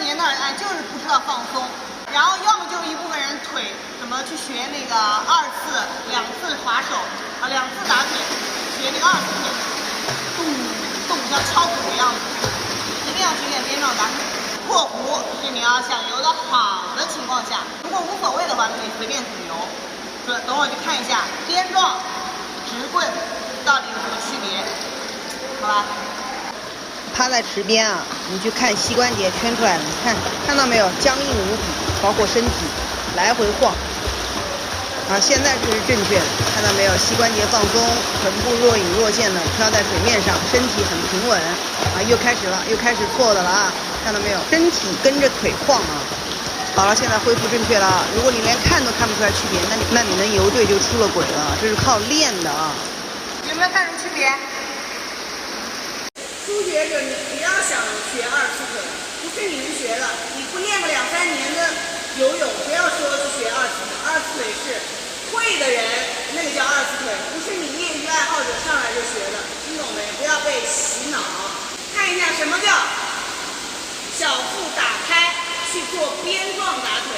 年的人就是不知道放松，然后要么就是一部分人腿怎么去学那个2次、2次划手啊，2次打腿，学那个2次腿，动像敲鼓一样的，一定要去练边状打腿。括弧是你要想游得好的情况下，如果无所谓的话，可以随便怎么游。等会儿去看一下边状、直棍到底有什么区别，好吧？趴在池边啊，你去看膝关节圈出来了，看到没有？僵硬无比，包括身体来回晃。啊，现在这是正确的，看到没有？膝关节放松，臀部若隐若现的飘在水面上，身体很平稳。啊，又开始了，又开始错的了啊！看到没有？身体跟着腿晃啊。好了，现在恢复正确了啊！如果你连看都看不出来区别，那你能游对就出了轨了，这是靠练的啊！有没有看出区别？初学者，你不要想学2次腿，不是你能学的。你不练个2、3年的游泳，不要说去学2次腿。2次腿是会的人，那个叫2次腿，不是你业余爱好者上来就学的，听懂没？不要被洗脑。看一下什么叫小腹打开去做边状打腿。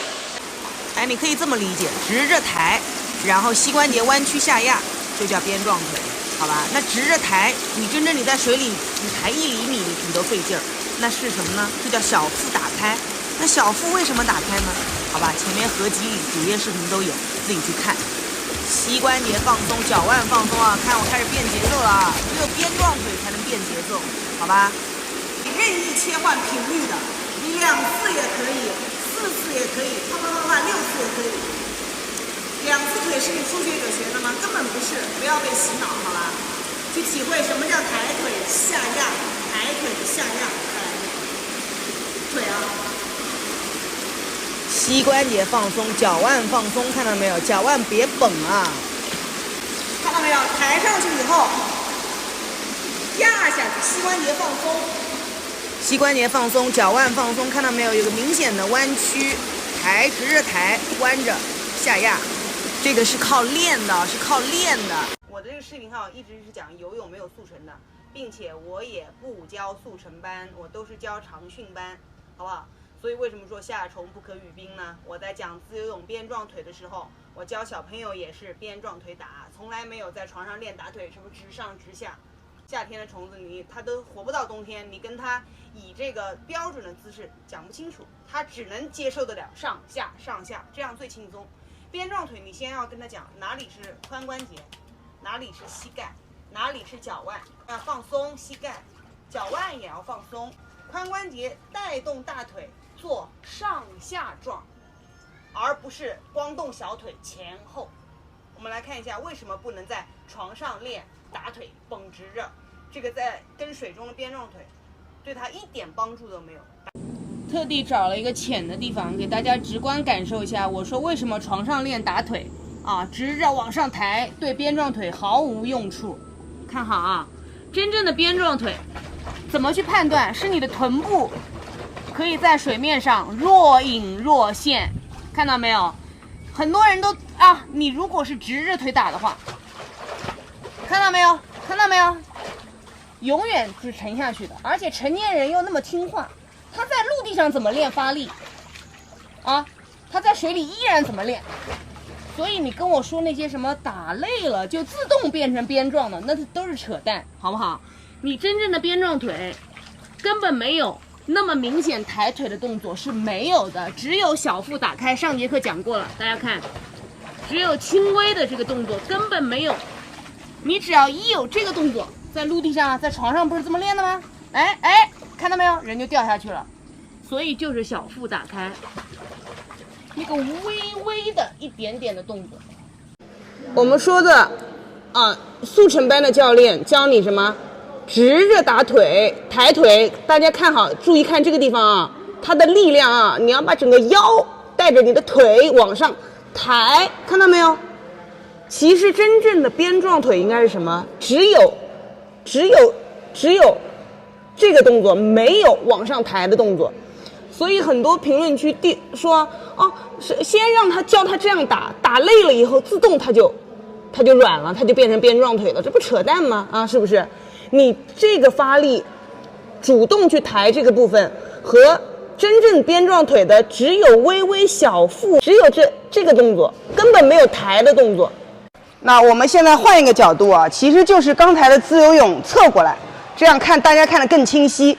哎，你可以这么理解，直着抬，然后膝关节弯曲下压，就叫边状腿。好吧，那直着抬，你在水里，你抬1厘米你都费劲儿，那是什么呢？这叫小腹打开。那小腹为什么打开呢？好吧，前面合集里主页视频都有，自己去看。膝关节放松，脚腕放松啊！看我开始变节奏了啊！只有边状腿才能变节奏，好吧？你任意切换频率的，你2次也可以，4次也可以，6次也可以。2次腿是你初学者学的吗？根本不是，不要被洗脑，好吧？去体会什么叫抬腿下压，抬腿下压，腿啊！膝关节放松，脚腕放松，看到没有？脚腕别绷啊！看到没有？抬上去以后，压下去，膝关节放松。膝关节放松，脚腕放松，看到没有？有个明显的弯曲，抬，直着抬，弯着下压。这个是靠练的，是靠练的。我的这个视频号一直是讲游泳没有速成的，并且我也不教速成班，我都是教长训班，好不好？所以为什么说夏虫不可语冰呢？我在讲自由泳边状腿的时候，我教小朋友也是边状腿打，从来没有在床上练打腿，什么直上直下。夏天的虫子它都活不到冬天，你跟它以这个标准的姿势讲不清楚，它只能接受得了上下上下，这样最轻松。边状腿你先要跟他讲哪里是髋关节，哪里是膝盖，哪里是脚腕，要放松膝盖，脚腕也要放松，髋关节带动大腿做上下状，而不是光动小腿前后。我们来看一下为什么不能在床上练打腿绷直着，这个在跟水中的边状腿对它一点帮助都没有。特地找了一个浅的地方给大家直观感受一下，我说为什么床上练打腿啊，直着往上抬对边状腿毫无用处。看好啊，真正的边状腿怎么去判断？是你的臀部可以在水面上若隐若现，看到没有？很多人都你如果是直着腿打的话，看到没有？看到没有？永远是沉下去的，而且成年人又那么听话。他在陆地上怎么练发力啊？他在水里依然怎么练？所以你跟我说那些什么打累了就自动变成边状的，那都是扯淡，好不好？你真正的边状腿根本没有那么明显抬腿的动作是没有的，只有小腹打开，上节课讲过了，大家看，只有轻微的这个动作，根本没有。你只要一有这个动作，在陆地上在床上不是这么练的吗？看到没有？人就掉下去了。所以就是小腹打开，那个微微的一点点的动作。我们说的速成班的教练教你什么？直着打腿，抬腿。大家看好，注意看这个地方啊，它的力量啊，你要把整个腰带着你的腿往上抬，看到没有？其实真正的边状腿应该是什么？只有这个动作，没有往上抬的动作。所以很多评论区说先让他教他这样打累了以后自动他就软了，他就变成边状腿了，这不扯淡吗？是不是？你这个发力主动去抬这个部分和真正边状腿的只有微微小腹，只有这个动作，根本没有抬的动作。那我们现在换一个角度啊，其实就是刚才的自由泳侧过来，这样看大家看得更清晰。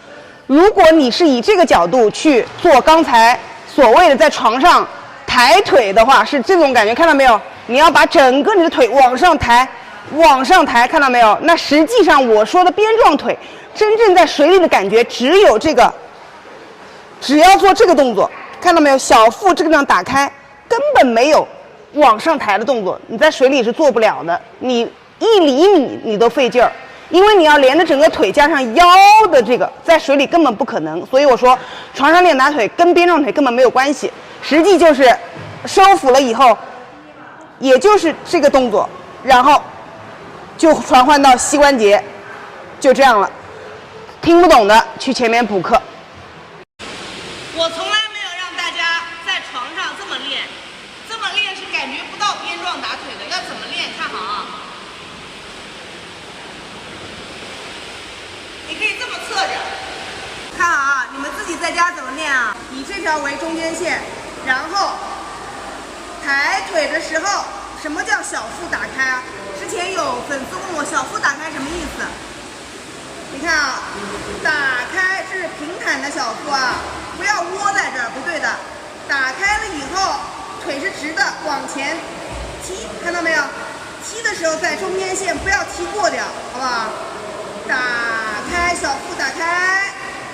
如果你是以这个角度去做刚才所谓的在床上抬腿的话，是这种感觉，看到没有？你要把整个你的腿往上抬，往上抬，看到没有？那实际上我说的边状腿，真正在水里的感觉只有这个，只要做这个动作，看到没有？小腹这个地方打开，根本没有往上抬的动作，你在水里是做不了的，你1厘米你都费劲儿，因为你要连着整个腿加上腰的这个，在水里根本不可能。所以我说，床上练打腿跟边状腿根本没有关系，实际就是收腹了以后，也就是这个动作，然后就传唤到膝关节，就这样了。听不懂的去前面补课。我从来没有让大家在床上这么练，这么练是感觉不到边状打腿的。要怎么练？看好啊！你可以这么侧着，看好啊！你们自己在家怎么练啊？以这条为中间线，然后抬腿的时候，什么叫小腹打开啊？之前有粉丝问我小腹打开什么意思？你看啊，打开是平坦的小腹啊，不要窝在这儿，不对的。打开了以后，腿是直的，往前踢，看到没有？踢的时候在中间线，不要踢过掉，好不好？打开小腹打开，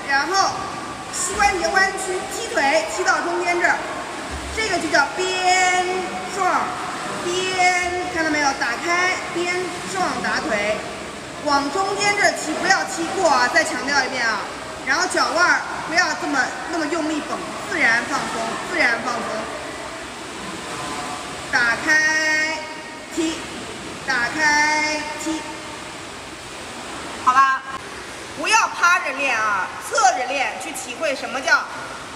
然后膝关节弯曲，踢腿踢到中间这儿，这个就叫边状边，看到没有？打开边状打腿。往中间这儿踢，不要踢过啊！再强调一遍啊！然后脚腕不要那么用力绷，自然放松，自然放松。打开踢，打开踢，好吧？不要趴着练啊，侧着练，去体会什么叫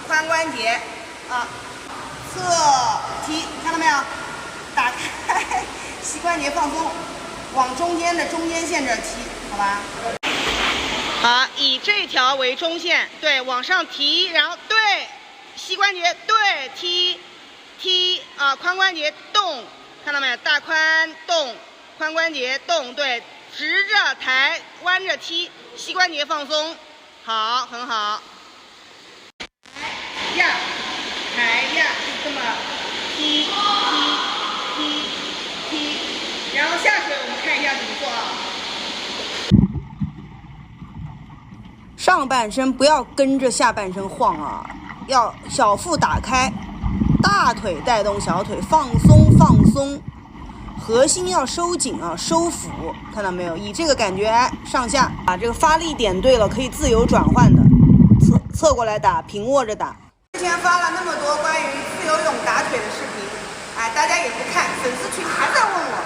髋关节啊。侧踢，看到没有？打开膝关节放松。往中间的中间线这儿踢，好吧？好，以这条为中线，对，往上提，然后对，膝关节对，踢啊，髋关节动，看到没有？大髋动，髋关节动，对，直着抬，弯着踢，膝关节放松，好，很好。抬呀，就这么踢。然后下水，我们看一下怎么做啊。上半身不要跟着下半身晃啊，要小腹打开，大腿带动小腿，放松放松，核心要收紧啊，收腹，看到没有？以这个感觉上下，把这个发力点对了，可以自由转换的，侧过来打，平握着打。之前发了那么多关于自由泳打腿的视频，哎，大家也不看，粉丝群还在问我。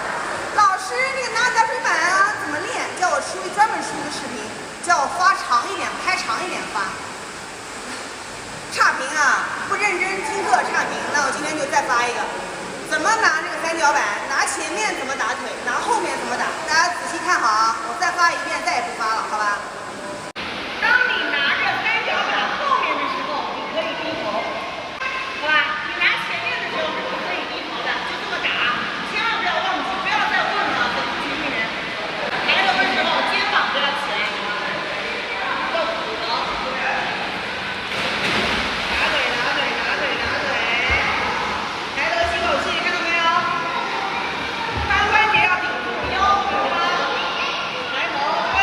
老师，那个拿打水板啊，怎么练？叫我专门出一个视频，叫我发长一点，拍长一点发。差评啊，不认真听课差评。那我今天就再发一个，怎么拿这个三角板？拿前面怎么打腿？拿后面怎么打？大家仔细看好啊！我再发一遍，再也不发了，好吧？当你拿着三角板后面的时候，你可以低头，好吧？你拿前面的时候是不可以低头的，就这么打。千万不要忘记，不要再问了，粉丝群里面。抬头的时候肩膀不要起来，要鼓的。打腿，抬头吸口气，看到没有？髋关节要顶住腰，好吗？抬头，对，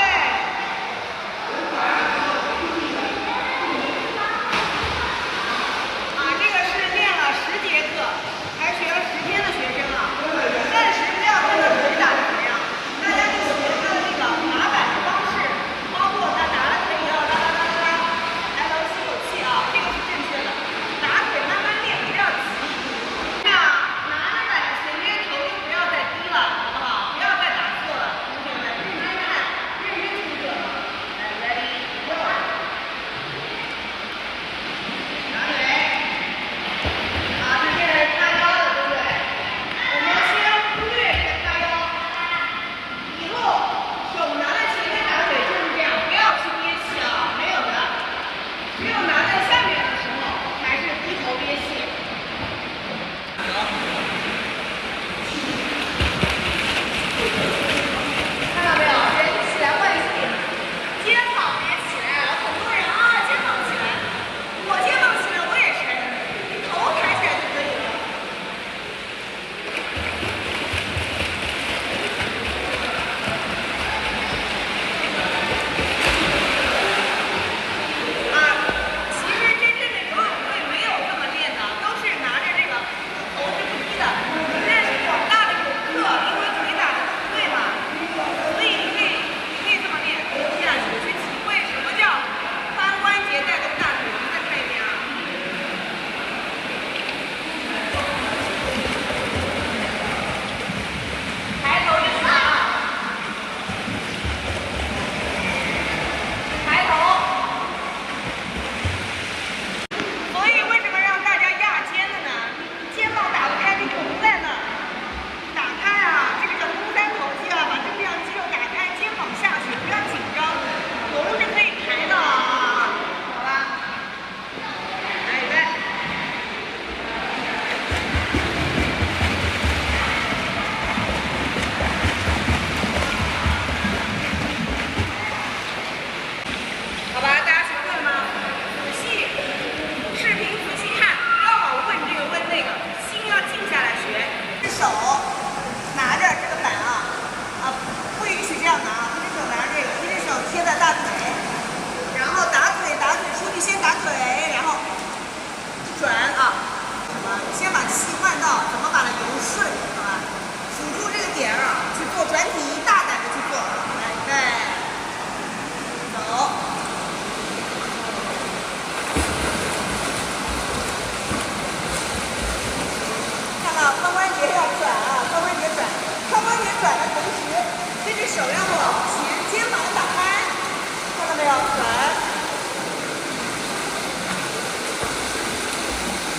转，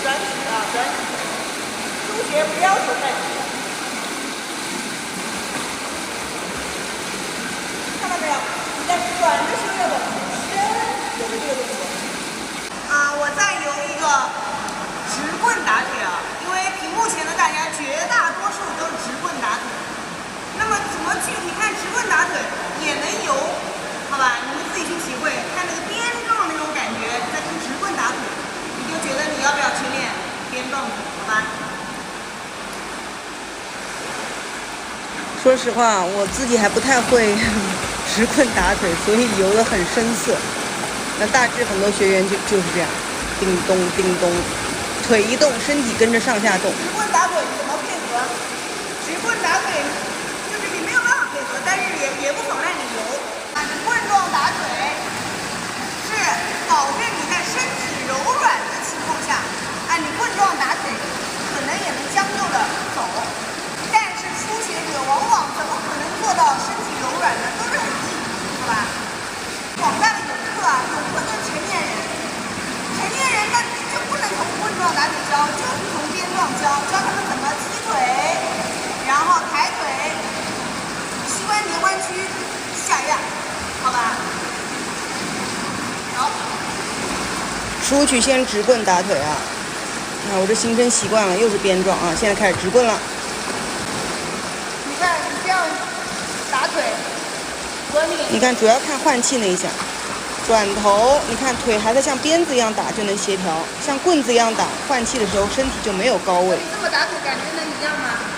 转体啊，转体。书写不要求太直。看到没有？你在转的时候要往深有个这个动作。我再有一个直棍打腿啊，因为屏幕前的大家绝大多数都是直棍打腿。那么怎么具体看直棍打腿也能游，好吧？你们自己去体会，看那个鞭状那种感觉，再看直棍打腿，你就觉得你要不要去练鞭状腿，好吧？说实话，我自己还不太会直棍打腿，所以游得很生涩。那大致很多学员就是这样，叮咚叮咚，腿一动，身体跟着上下动。直棍打腿怎么配合？直棍打腿就是你没有办法配合，但是也不妨碍你游。直棍状打腿是保证你在身体柔软的情况下，你棍状打腿可能也能将就的走。但是初学者往往怎么可能做到身体柔软呢？都是很硬，好吧？广大的泳客都是成年人，成年人那就不能从棍状打腿教，就是从鞭状教他们怎么踢腿，然后抬腿，膝关节弯曲，下压，好吧？好，出去先直棍打腿啊！我这形成习惯了，又是鞭状啊，现在开始直棍了。你看你这样打腿。你看，主要看换气那一下，转头，你看腿还在像鞭子一样打就能协调，像棍子一样打，换气的时候身体就没有高位。你这么打腿感觉能一样吗？